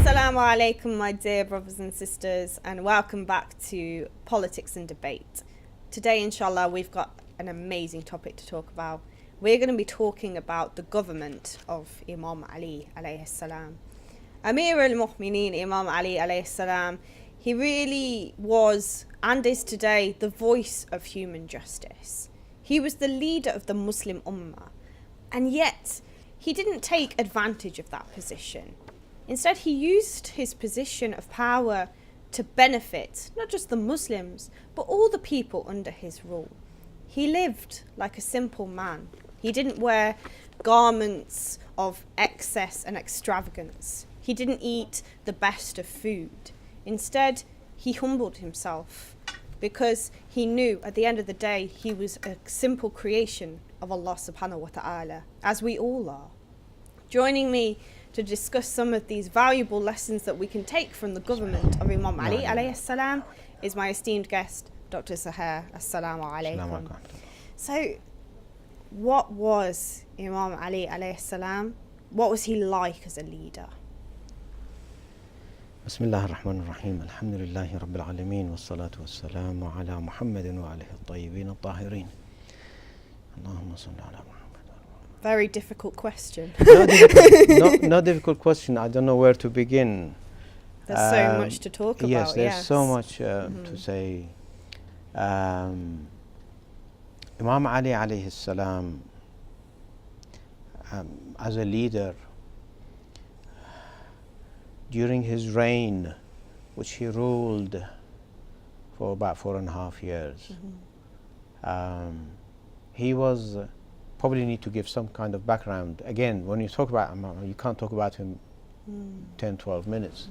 Assalamu alaikum, my dear brothers and sisters, and welcome back to Politics and Debate. Today, inshallah, we've got an amazing topic to talk about. We're going to be talking about the government of Imam Ali alayhi salam. Amir al-Mu'mineen, Imam Ali alayhi salam, he really was and is today the voice of human justice. He was the leader of the Muslim Ummah, and yet he didn't take advantage of that position. Instead, he used his position of power to benefit not just the Muslims, but all the people under his rule. He lived like a simple man. He didn't wear garments of excess and extravagance. He didn't eat the best of food. Instead, he humbled himself because he knew at the end of the day he was a simple creation of Allah subhanahu wa ta'ala, as we all are. Joining me to discuss some of these valuable lessons that we can take from the government of Imam Ali alayhi salam is my esteemed guest, Dr. Zahra. Assalamu alaikum. So, what was Imam Ali alayhi salam? What was he like as a leader? Bismillah ar-Rahman ar-Rahim. Alhamdulillahi Rabbil Alameen. Wassalatu wassalamu ala Muhammadin wa alihi al-tayyibin al-tahirin. Allahumma salli ala Muhammad. Very difficult question. No difficult question. I don't know where to begin. There's so much to talk about. Yes, there's so much to say. Imam Ali alayhi salam, as a leader, during his reign, which he ruled for about 4.5 years, he was probably need to give some kind of background. Again, when you talk about Imam, you can't talk about him 10-12 minutes.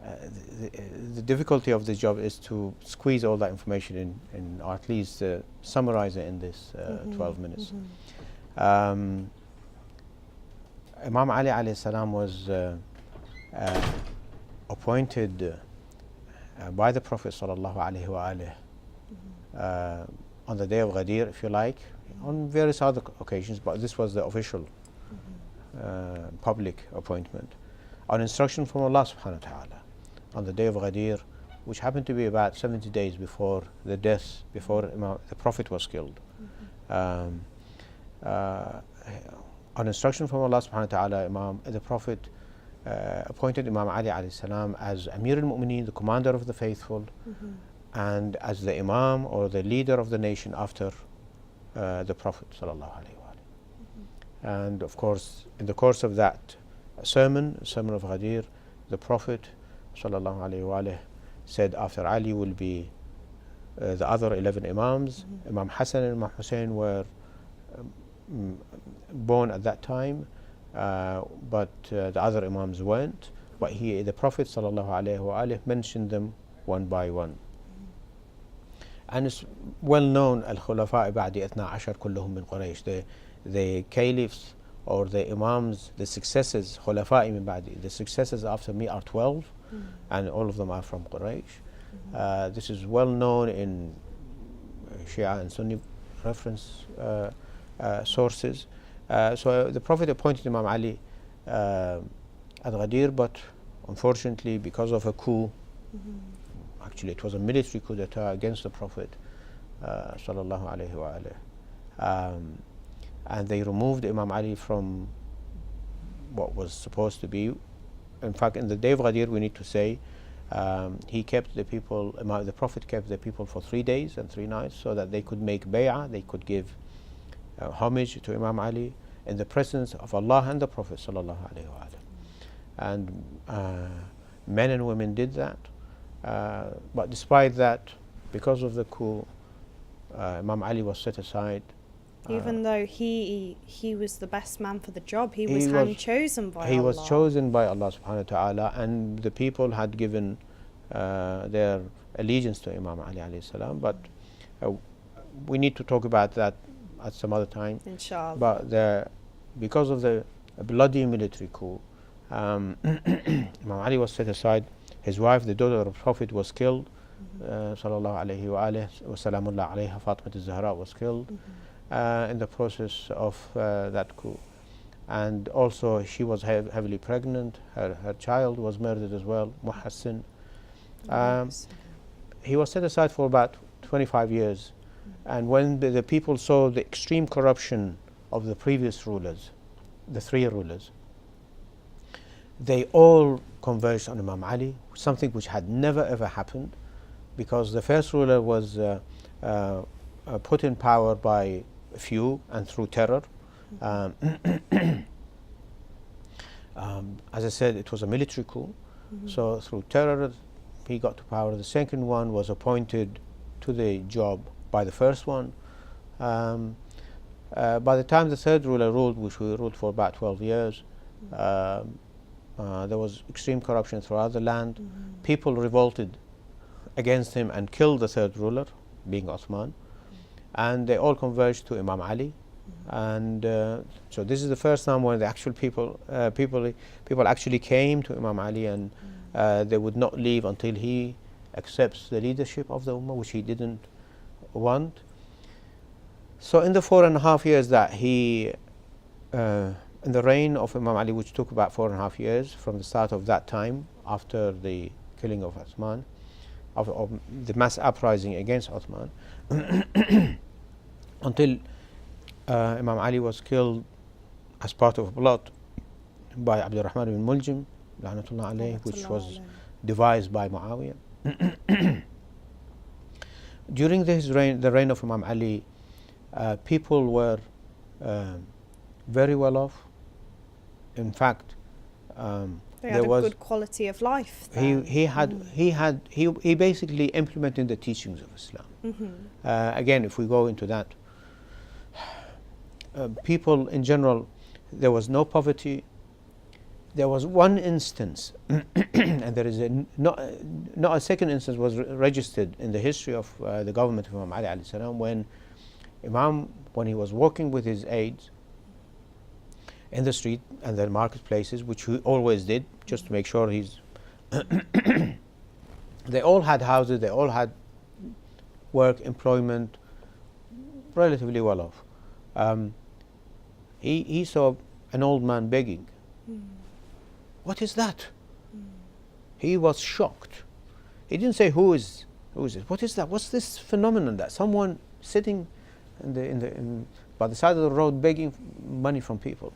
The difficulty of the job is to squeeze all that information in or at least summarize it in this 12 minutes. Imam Ali alayhi salam was appointed by the Prophet sallallahu alaihi wa on the day of Ghadir, if you like, on various other occasions, but this was the official public appointment on instruction from Allah subhanahu wa ta'ala on the day of Ghadir, which happened to be about 70 days before the death, before the Prophet was killed. On instruction from Allah subhanahu wa ta'ala, the Prophet appointed Imam Ali alayhi salam as Amir al-Mu'mineen, the commander of the faithful, and as the Imam or the leader of the nation after the Prophet sallallahu alaihi wasallam. And of course, in the course of that sermon of Ghadir, the Prophet sallallahu alaihi wasallam said after Ali will be the other 11 Imams. Imam Hassan and Imam Hussein were born at that time, but the other Imams weren't. But the Prophet sallallahu alaihi wasallam mentioned them one by one. And it's well known, al-Khulafa ba'di 12 kulluhum min Quraysh, the caliphs or the imams, the successors, Khulafa min ba'di, the successors after me are 12, and all of them are from Quraysh. This is well known in Shia and Sunni reference sources. So the Prophet appointed Imam Ali at Ghadir, but unfortunately, because of a coup, actually it was a military coup d'etat against the Prophet sallallahu alaihi wa and they removed Imam Ali from what was supposed to be. In fact, in the day of Ghadir, we need to say he kept the people, the Prophet kept the people for 3 days and 3 nights so that they could make bay'ah, they could give homage to Imam Ali in the presence of Allah and the Prophet sallallahu alaihi wa and men and women did that. But despite that, because of the coup, Imam Ali was set aside. Even though he was the best man for the job, he was chosen by Allah. He was chosen by Allah subhanahu wa ta'ala, and the people had given their allegiance to Imam Ali alayhi salam. But we need to talk about that at some other time. Inshallah. But because of the bloody military coup, Imam Ali was set aside. His wife, the daughter of the Prophet, was killed. Sallallahu alayhi wa salamullah alayha, Fatima Zahra was killed in the process of that coup. and also she was heavily pregnant. Her child was murdered as well, Muhassin. Yes. He was set aside for about 25 years. And when the people saw the extreme corruption of the previous rulers, the three rulers, they all converged on Imam Ali, something which had never ever happened, because the first ruler was put in power by a few and through terror. As I said, it was a military coup. So through terror, he got to power. The second one was appointed to the job by the first one. By the time the third ruler ruled, which we ruled for about 12 years, there was extreme corruption throughout the land. People revolted against him and killed the third ruler, being Uthman, and they all converged to Imam Ali. And so this is the first time when the actual people actually came to Imam Ali, and they would not leave until he accepts the leadership of the Ummah, which he didn't want. So in the 4.5 years that he, in the reign of Imam Ali, which took about 4.5 years from the start of that time, after the killing of Uthman, of the mass uprising against Uthman, until Imam Ali was killed as part of a plot by Abdul Rahman ibn Muljim, La'natullah alayhi, which was devised by Muawiyah. During the reign of Imam Ali, people were very well off. In fact, they had a good quality of life. He basically implemented the teachings of Islam. Again, if we go into that, people in general, there was no poverty. There was one instance, and there is not a second instance was registered in the history of the government of Imam Ali alayhi salam, when he was walking with his aides in the street and the marketplaces, which he always did, just to make sure he's. They all had houses, they all had work, employment, relatively well off. He saw an old man begging. What is that? He was shocked. He didn't say, who is it? What is that? What's this phenomenon that someone sitting by the side of the road begging money from people?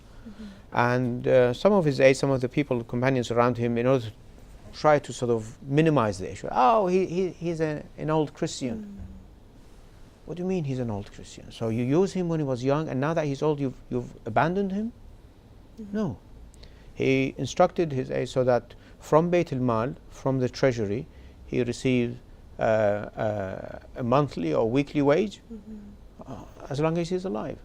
And some of his aides, some of the people, companions around him, in order to try to sort of minimize the issue. Oh, he's an old Christian. What do you mean he's an old Christian? So you used him when he was young, and now that he's old, you've abandoned him? No. He instructed his aides so that from Bayt al-Mal, from the treasury, he received a monthly or weekly wage as long as he's alive.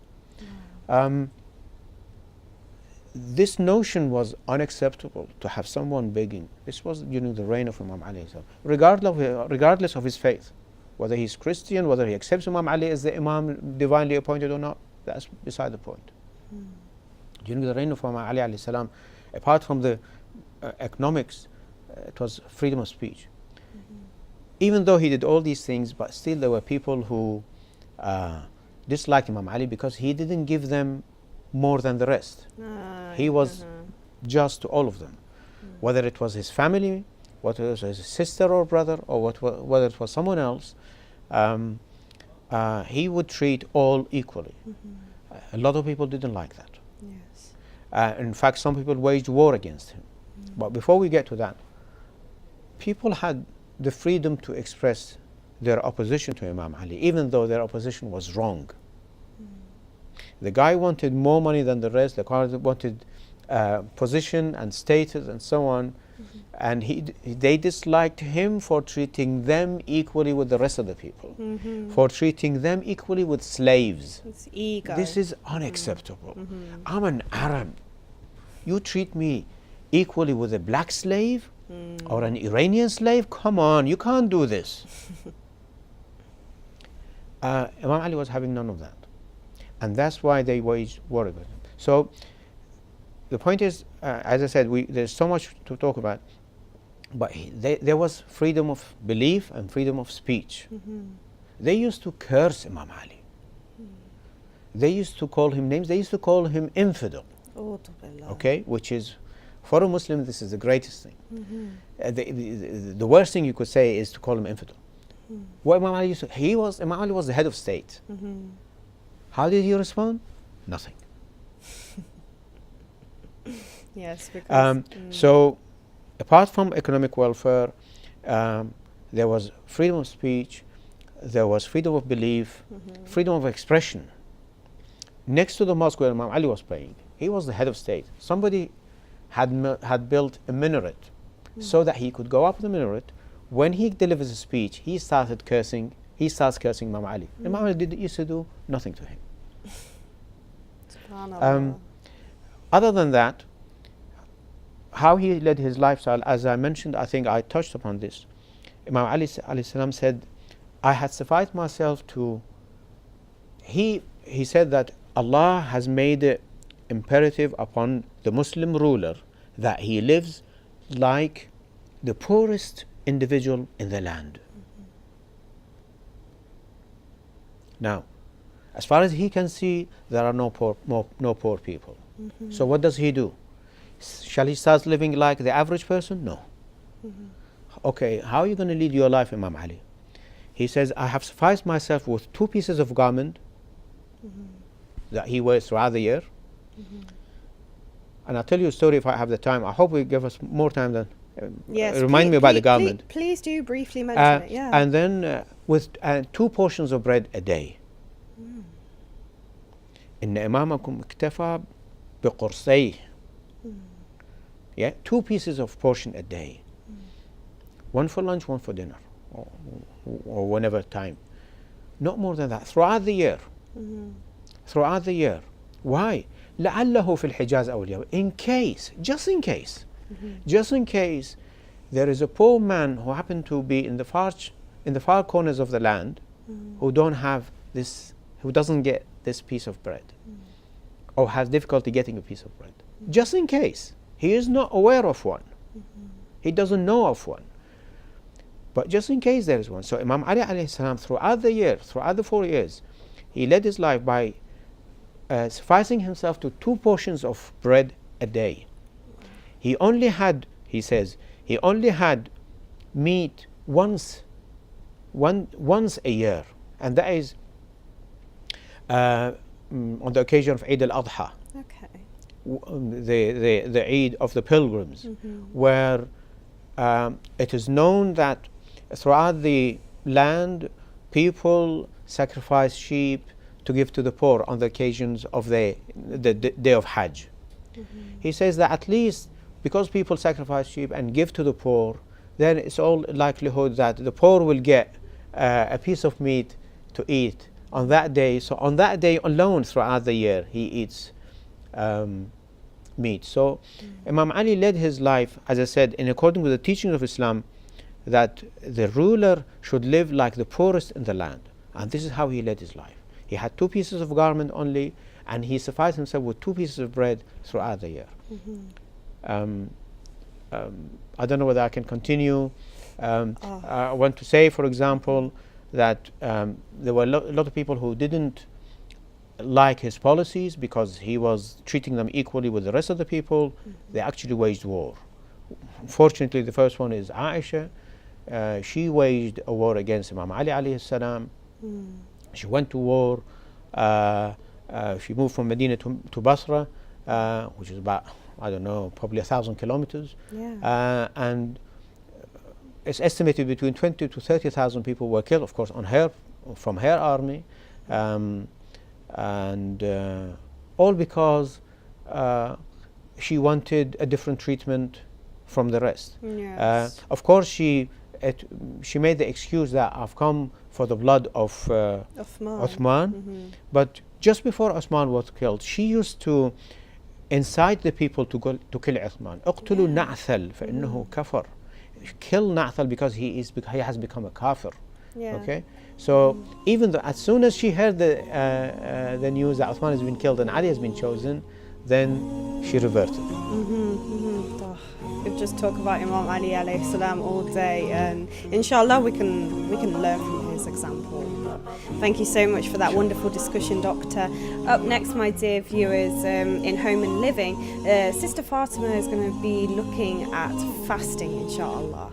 This notion was unacceptable, to have someone begging. This was during the reign of Imam Ali, regardless of his faith. Whether he's Christian, whether he accepts Imam Ali as the Imam divinely appointed or not, that's beside the point. During the reign of Imam Ali alayhi salam, apart from the economics, it was freedom of speech. Even though he did all these things, but still there were people who disliked Imam Ali because he didn't give them more than the rest. He was just to all of them. Whether it was his family, whether it was his sister or brother, or whether it was someone else, he would treat all equally. A lot of people didn't like that. In fact, some people waged war against him. But before we get to that, people had the freedom to express their opposition to Imam Ali, even though their opposition was wrong. The guy wanted more money than the rest, the guy wanted position and status and so on, and they disliked him for treating them equally with the rest of the people, for treating them equally with slaves. It's ego. This is unacceptable. I'm an Arab. You treat me equally with a black slave or an Iranian slave? Come on, you can't do this. Imam Ali was having none of that. And that's why they waged war against him. So the point is, as I said, there's so much to talk about, but there was freedom of belief and freedom of speech. They used to curse Imam Ali. They used to call him names. They used to call him infidel. Okay, which is, for a Muslim, this is the greatest thing. The worst thing you could say is to call him infidel. What Imam Ali used to, Imam Ali was the head of state. How did he respond? Nothing. Yes, because so apart from economic welfare, there was freedom of speech, there was freedom of belief, freedom of expression. Next to the mosque where Imam Ali was praying, he was the head of state. Somebody had built a minaret so that he could go up the minaret. When he delivers a speech, he starts cursing Imam Ali. Imam Ali used to do nothing to him. Other than that, how he led his lifestyle, as I mentioned, I think I touched upon this. Imam Ali alayhi salam said, I had sufficed myself to, he said that Allah has made it imperative upon the Muslim ruler that he lives like the poorest individual in the land. Now, as far as he can see, there are no poor people. So what does he do? Shall he start living like the average person? No. Okay, how are you going to lead your life, Imam Ali? He says, I have sufficed myself with 2 pieces of garment that he wears throughout the year. And I'll tell you a story if I have the time. I hope we give us more time than remind me about the garment. Please do briefly mention it. Yeah. And then with 2 portions of bread a day. إن إمامكم اكتفى بقرصيه. Yeah, 2 pieces of portion a day. 1 for lunch, 1 for dinner, or whenever time. Not more than that. Throughout the year. Throughout the year. Why? لعله في الحجاز أو اليمن. In case, just in case, just in case there is a poor man who happened to be in the far corners of the land, who don't have this, who doesn't get this piece of bread, or has difficulty getting a piece of bread. Just in case. He is not aware of one. He doesn't know of one. But just in case there is one. So Imam Ali alayhi salam, throughout the year, throughout the 4 years, he led his life by sufficing himself to 2 portions of bread a day. He only had, he says, he only had meat once a year, and that is on the occasion of Eid al-Adha. Okay. The Eid of the pilgrims, where it is known that throughout the land people sacrifice sheep to give to the poor on the occasions of the day of Hajj. He says that at least because people sacrifice sheep and give to the poor, then it's all likelihood that the poor will get a piece of meat to eat on that day. So on that day alone throughout the year he eats meat. So Imam Ali led his life, as I said, in accordance with the teachings of Islam, that the ruler should live like the poorest in the land. And this is how he led his life. He had 2 pieces of garment only, and he sufficed himself with 2 pieces of bread throughout the year. I don't know whether I can continue. I want to say, for example, that there were a lot of people who didn't like his policies because he was treating them equally with the rest of the people. They actually waged war. Fortunately, the first one is Aisha. She waged a war against Imam Ali alayhi salam. She went to war. She moved from Medina to Basra, which is about, I don't know, probably 1,000 kilometers. And it's estimated between 20 to 30,000 people were killed, of course, from her army. And all because she wanted a different treatment from the rest. Of course, she made the excuse that I've come for the blood of Uthman. But just before Uthman was killed, she used to incite the people to kill Uthman. اقتلوا نعثل فإنه كفر. Kill Na'thal because he has become a kafir. Okay, so even though as soon as she heard the news that Uthman has been killed and Ali has been chosen, then she reverted. We just talk about Imam Ali alayhi salam all day, and inshallah we can learn from famous example. But thank you so much for that wonderful discussion, Doctor. Up next, my dear viewers, in Home and Living, Sister Fatima is going to be looking at fasting, inshallah.